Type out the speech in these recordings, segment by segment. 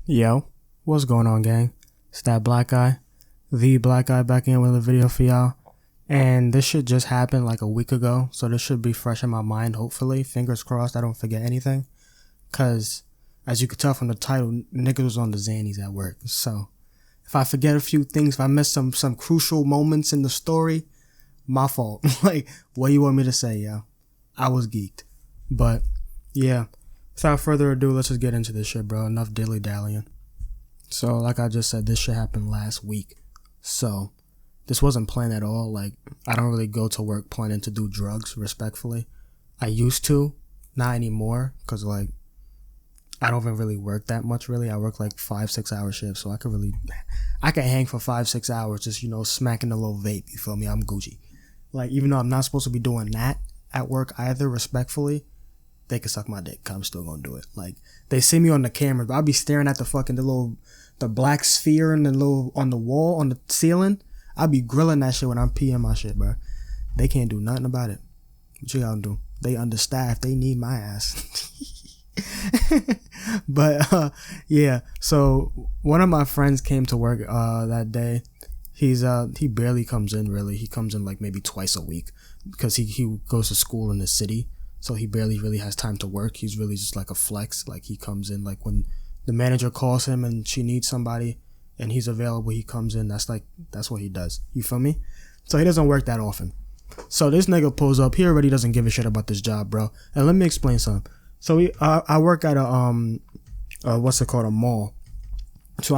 Yo, what's going on, gang? It's that black guy, the black guy, back in with a video for y'all. And this shit just happened like a week ago, so this should be fresh in my mind, hopefully. Fingers crossed I don't forget anything. Cause, as you could tell from the title, niggas was on the Xannies at work. So, if I forget a few things, if I miss some crucial moments in the story, my fault. Like, what do you want me to say, yo? I was geeked. But, yeah. Without further ado, let's just get into this shit, bro. Enough dilly-dallying. So, like I just said, this shit happened last week. So, this wasn't planned at all. Like, I don't really go to work planning to do drugs, respectfully. I used to. Not anymore. Because, like, I don't even really work that much, really. I work, like, 5-6 hour shifts. So, I can hang for 5-6 hours just, smacking a little vape. You feel me? I'm Gucci. Like, even though I'm not supposed to be doing that at work either, respectfully, they can suck my dick. I'm still gonna do it. Like, they see me on the camera, but I'll be staring at the black sphere and on the wall, on the ceiling. I'll be grilling that shit when I'm peeing my shit, bro. They can't do nothing about it. What you gotta do? They understaffed. They need my ass. But, yeah. So, one of my friends came to work, that day. He barely comes in, really. He comes in, like, maybe twice a week because he goes to school in the city. So he barely really has time to work. He's really just like a flex. Like, he comes in, like, when the manager calls him and she needs somebody and he's available, he comes in. That's what he does. You feel me? So he doesn't work that often. So this nigga pulls up. He already doesn't give a shit about this job, bro. And let me explain something. So I work at a mall. So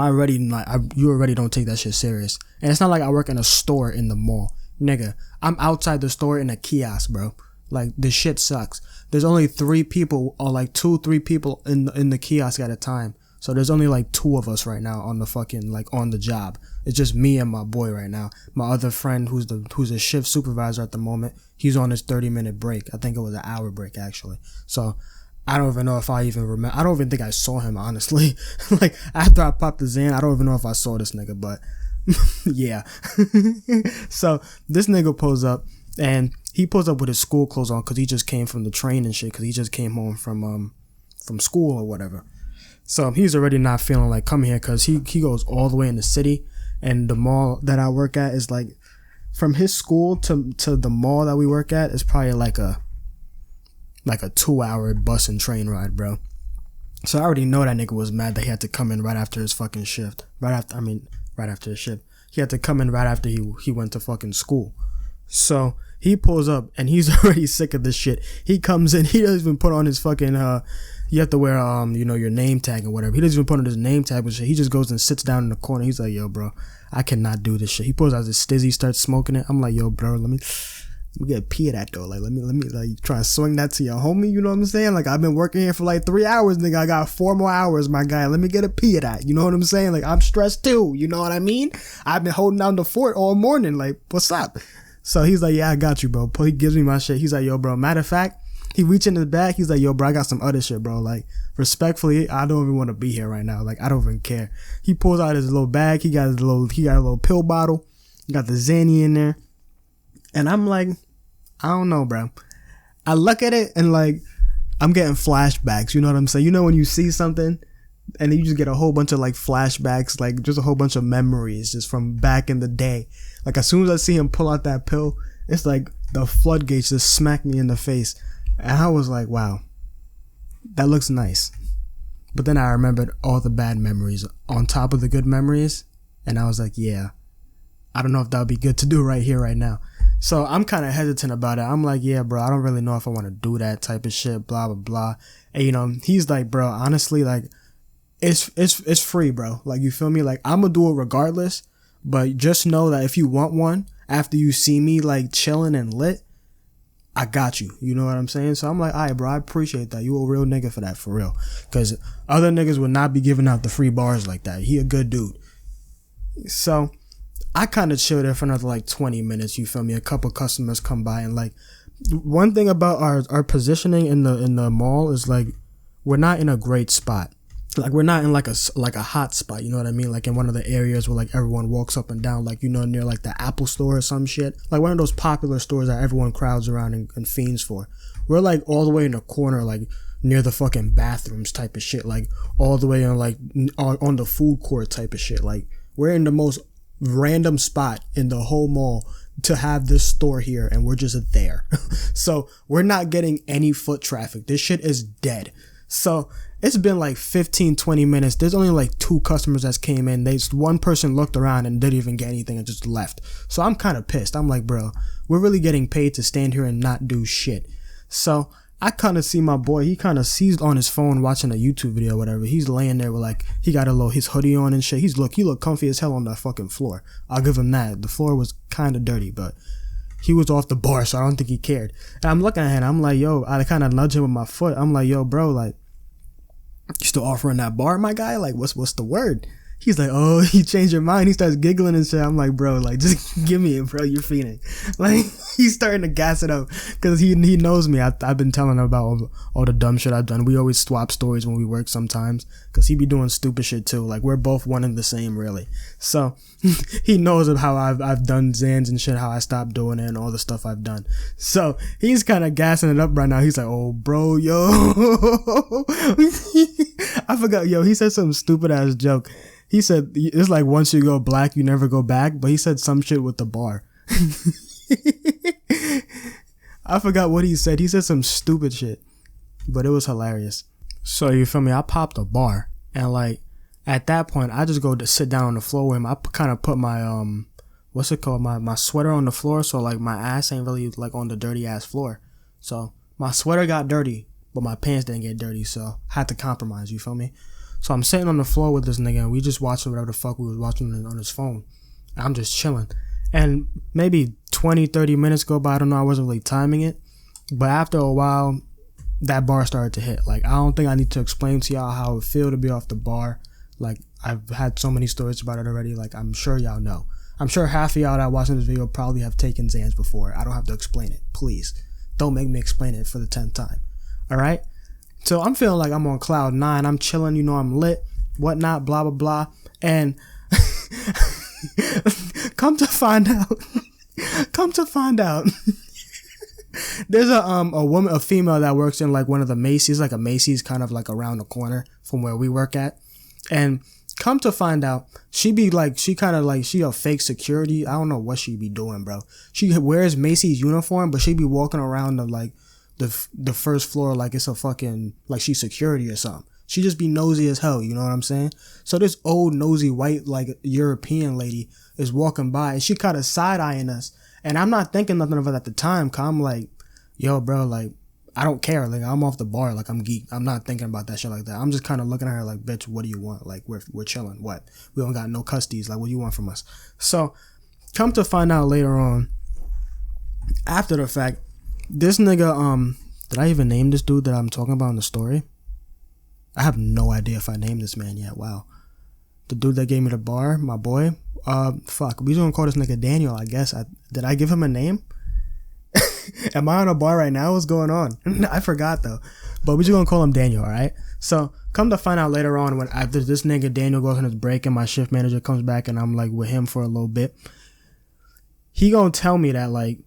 you already don't take that shit serious. And it's not like I work in a store in the mall. Nigga, I'm outside the store in a kiosk, bro. Like, this shit sucks. There's only 3 people, or like 2-3 people in the kiosk at a time. So there's only like 2 of us right now on the fucking, like, on the job. It's just me and my boy right now. My other friend, who's a shift supervisor at the moment, he's on his 30-minute break. I think it was an hour break, actually. So I don't even know if I even remember. I don't even think I saw him, honestly. Like, after I popped the Xan, I don't even know if I saw this nigga, but yeah. So this nigga pulls up. And he pulls up with his school clothes on because he just came from the train and shit, because he just came home from school or whatever. So he's already not feeling like coming here because he goes all the way in the city, and the mall that I work at is like, from his school to the mall that we work at is probably like a 2-hour bus and train ride, bro. So I already know that nigga was mad that he had to come in right after his fucking shift. Right after his shift. He had to come in right after he went to fucking school. So he pulls up and he's already sick of this shit. He comes in, he doesn't even put on his fucking you have to wear your name tag or whatever. He doesn't even put on his name tag and shit. He just goes and sits down in the corner. He's like, yo, bro, I cannot do this shit. He pulls out his stizzy, starts smoking it. I'm like, yo, bro, let me get a pee of that though. Like, let me like try and swing that to your homie. You know what I'm saying? Like, I've been working here for like 3 hours, nigga. I got 4 more hours, my guy. Let me get a pee of that. You know what I'm saying? Like, I'm stressed too. You know what I mean? I've been holding down the fort all morning. Like, what's up? So he's like, yeah, I got you, bro. He gives me my shit. He's like, yo, bro, matter of fact, he reaches in his bag. He's like, yo, bro, I got some other shit, bro. Like, respectfully, I don't even want to be here right now. Like, I don't even care. He pulls out his little bag. He got a little pill bottle. He got the Xanny in there. And I'm like, I don't know, bro. I look at it and, like, I'm getting flashbacks. You know what I'm saying? You know when you see something and then you just get a whole bunch of, like, flashbacks, like, just a whole bunch of memories just from back in the day. Like, as soon as I see him pull out that pill, it's like the floodgates just smack me in the face. And I was like, wow, that looks nice. But then I remembered all the bad memories on top of the good memories. And I was like, yeah, I don't know if that would be good to do right here, right now. So I'm kind of hesitant about it. I'm like, yeah, bro, I don't really know if I want to do that type of shit, blah, blah, blah. And, he's like, bro, honestly, like, it's free, bro. Like, you feel me? Like, I'm going to do it regardless. But just know that if you want one, after you see me, like, chilling and lit, I got you. You know what I'm saying? So I'm like, all right, bro, I appreciate that. You a real nigga for that, for real. Because other niggas would not be giving out the free bars like that. He a good dude. So I kind of chilled there for another, like, 20 minutes. You feel me? A couple customers come by. And, like, one thing about our positioning in the mall is, like, we're not in a great spot. Like, we're not in like a hot spot, you know what I mean? Like, in one of the areas where, like, everyone walks up and down, like, near like the Apple store or some shit. Like, one of those popular stores that everyone crowds around and fiends for. we're like all the way in the corner, like near the fucking bathrooms type of shit, like all the way on like on the food court type of shit. Like we're in the most random spot in the whole mall to have this store here, and we're just there. So we're not getting any foot traffic. This shit is dead. So it's been like 15-20 minutes. There's only like 2 customers that came in. One person looked around and didn't even get anything and just left. So I'm kind of pissed. I'm like, bro, we're really getting paid to stand here and not do shit. So I kind of see my boy, he kind of sees on his phone watching a YouTube video or whatever. He's laying there with like, he got his hoodie on and shit. He looked comfy as hell on that fucking floor. I'll give him that. The floor was kind of dirty, but he was off the bar, so I don't think he cared. And I'm looking at him, I'm like, yo, I kind of nudge him with my foot. I'm like, yo, bro, like, you still offering that bar, my guy? Like, what's the word? He's like, oh, you changed your mind. He starts giggling and shit. I'm like, bro, like, just give me it, bro. You're fiending. Like, he's starting to gas it up because he knows me. I've been telling him about all the dumb shit I've done. We always swap stories when we work sometimes because he be doing stupid shit too. Like, we're both one and the same, really. So he knows of how I've done Xans and shit, how I stopped doing it and all the stuff I've done. So he's kind of gassing it up right now. He's like, oh, bro, yo. I forgot, yo, he said some stupid ass joke. He said, it's like once you go black, you never go back. But he said some shit with the bar. I forgot what he said. He said some stupid shit. But it was hilarious. So, you feel me? I popped a bar. And like, at that point, I just go to sit down on the floor with him. I kind of put my, what's it called? My sweater on the floor. So like, my ass ain't really like on the dirty ass floor. So, my sweater got dirty. But my pants didn't get dirty. So, I had to compromise. You feel me? So I'm sitting on the floor with this nigga and we just watching whatever the fuck we was watching on his phone. I'm just chilling. And maybe 20-30 minutes go by. I don't know. I wasn't really timing it. But after a while, that bar started to hit. Like, I don't think I need to explain to y'all how it feel to be off the bar. Like, I've had so many stories about it already. Like, I'm sure y'all know. I'm sure half of y'all that watching this video probably have taken Xans before. I don't have to explain it. Please. Don't make me explain it for the 10th time. Alright? So I'm feeling like I'm on cloud 9. I'm chilling, you know, I'm lit, whatnot, blah, blah, blah. And come to find out, there's a female that works in like one of the Macy's, like a Macy's kind of like around the corner from where we work at. And come to find out, she a fake security. I don't know what she be doing, bro. She wears Macy's uniform, but she be walking around the first floor like it's a fucking, like she's security or something. She just be nosy as hell, you know what I'm saying? So this old nosy white like European lady is walking by and she kind of side-eyeing us. And I'm not thinking nothing of it at the time, cause I'm like, yo bro, like I don't care, like I'm off the bar, like I'm geek. I'm not thinking about that shit like that. I'm just kind of looking at her like, bitch, what do you want? Like we're chilling, what? We don't got no custies, like what do you want from us? So come to find out later on, after the fact, this nigga, did I even name this dude that I'm talking about in the story? I have no idea if I named this man yet. Wow. The dude that gave me the bar, my boy. Fuck. We gonna call this nigga Daniel, I guess. Did I give him a name? Am I on a bar right now? What's going on? I forgot though. But we just gonna call him Daniel, alright? So, come to find out later on when after this nigga Daniel goes on his break and my shift manager comes back and I'm like with him for a little bit. He gonna tell me that like,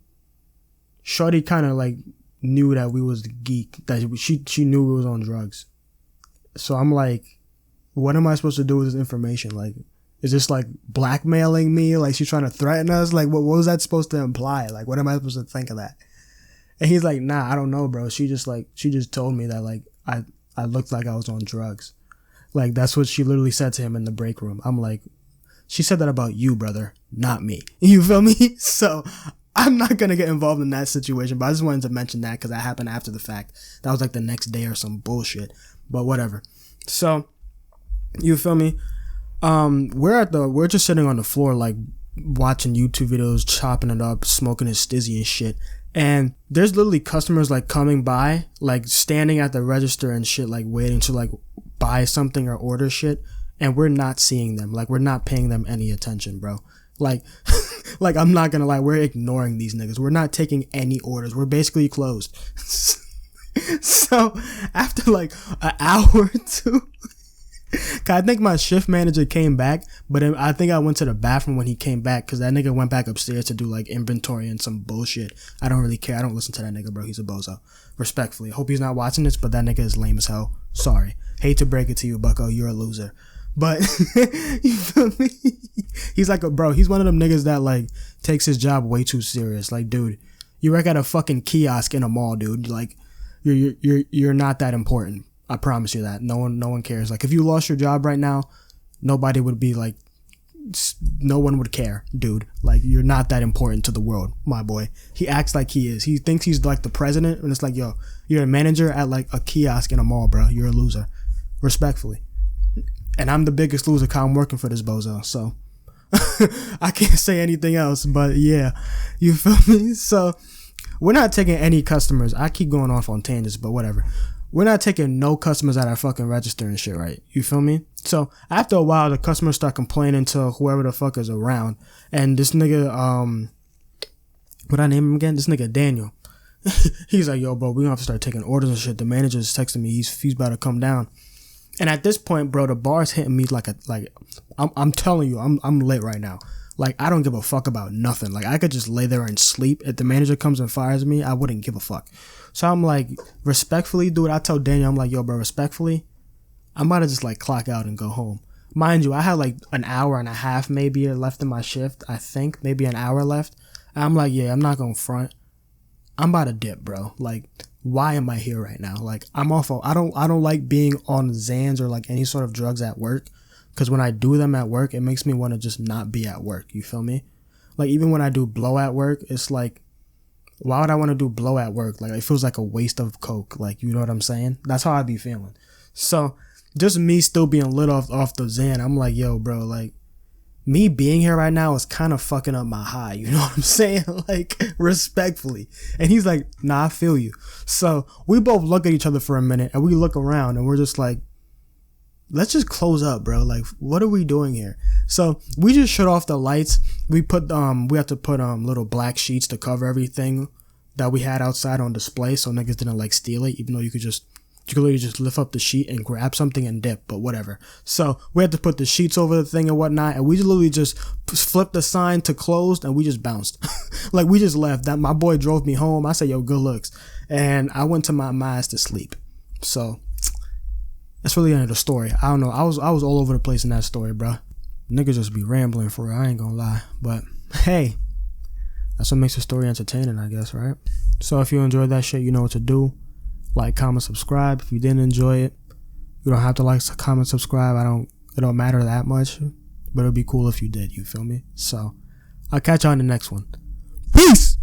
shorty kind of like knew that we was the geek, that she knew we was on drugs. So I'm like, what am I supposed to do with this information? Like, is this like blackmailing me? Like she's trying to threaten us? Like what was that supposed to imply? Like what am I supposed to think of that? And he's like, nah, I don't know, bro. She just told me that like I looked like I was on drugs. Like that's what she literally said to him in the break room. I'm like, she said that about you, brother, not me. You feel me? So I'm not going to get involved in that situation, but I just wanted to mention that because that happened after the fact. That was like the next day or some bullshit, but whatever. So, you feel me? We're just sitting on the floor, like watching YouTube videos, chopping it up, smoking a stizzy and shit. And there's literally customers like coming by, like standing at the register and shit, like waiting to like buy something or order shit. And we're not seeing them. Like we're not paying them any attention, bro. Like, like I'm not gonna lie, we're ignoring these niggas. We're not taking any orders. We're basically closed. So after like an hour or two, I think my shift manager came back, but I think I went to the bathroom when he came back because that nigga went back upstairs to do like inventory and some bullshit. I don't really care. I don't listen to that nigga, bro. He's a bozo. Respectfully. Hope he's not watching this, but that nigga is lame as hell. Sorry. Hate to break it to you, bucko. You're a loser. But, you feel me? He's like he's one of them niggas that like takes his job way too serious. Like, dude, you work at a fucking kiosk in a mall, dude. Like, you're not that important. I promise you that. No one cares. Like, if you lost your job right now, nobody would be like, no one would care, dude. Like, you're not that important to the world, my boy. He acts like he is. He thinks he's like the president, and it's like, yo, you're a manager at like a kiosk in a mall, bro. You're a loser. Respectfully. And I'm the biggest loser because I'm working for this bozo, so I can't say anything else, but yeah, you feel me? So, we're not taking any customers. I keep going off on tangents, but whatever. We're not taking no customers at our fucking register and shit, right? You feel me? So, after a while, the customers start complaining to whoever the fuck is around. And this nigga, what I name him again? This nigga Daniel. He's like, yo, bro, we gonna have to start taking orders and shit. The manager's texting me. He's about to come down. And at this point, bro, the bar's hitting me like I'm telling you, I'm lit right now. Like, I don't give a fuck about nothing. Like, I could just lay there and sleep. If the manager comes and fires me, I wouldn't give a fuck. So I'm like, respectfully, dude, I tell Daniel, I'm like, yo, bro, respectfully, I'm about to just like clock out and go home. Mind you, I had like an hour and a half maybe left in my shift. I think maybe an hour left. And I'm like, yeah, I'm not going to front. I'm about to dip, bro. Like, why am I here right now? Like, I'm awful. I don't like being on Xans or like any sort of drugs at work. Because when I do them at work, it makes me want to just not be at work. You feel me? Like, even when I do blow at work, it's like, why would I want to do blow at work? Like, it feels like a waste of coke. Like, you know what I'm saying? That's how I be feeling. So, just me still being lit off the Xan, I'm like, yo, bro, like, me being here right now is kind of fucking up my high. You know what I'm saying? Like, respectfully. And he's like, nah, I feel you. So, we both look at each other for a minute, and we look around, and we're just like, let's just close up, bro. Like, what are we doing here? So we just shut off the lights. We have to put little black sheets to cover everything that we had outside on display, so niggas didn't like steal it. Even though you could literally just lift up the sheet and grab something and dip, but whatever. So we had to put the sheets over the thing and whatnot, and we just literally just flipped the sign to closed, and we just bounced. Like, we just left. That my boy drove me home. I said, yo, good looks, and I went to my ass to sleep. So. That's really the end of the story. I don't know. I was all over the place in that story, bro. Niggas just be rambling for real. I ain't gonna lie. But, hey, that's what makes the story entertaining, I guess, right? So if you enjoyed that shit, you know what to do. Like, comment, subscribe. If you didn't enjoy it, you don't have to like, comment, subscribe. It don't matter that much. But it'd be cool if you did, you feel me? So, I'll catch you on the next one. Peace!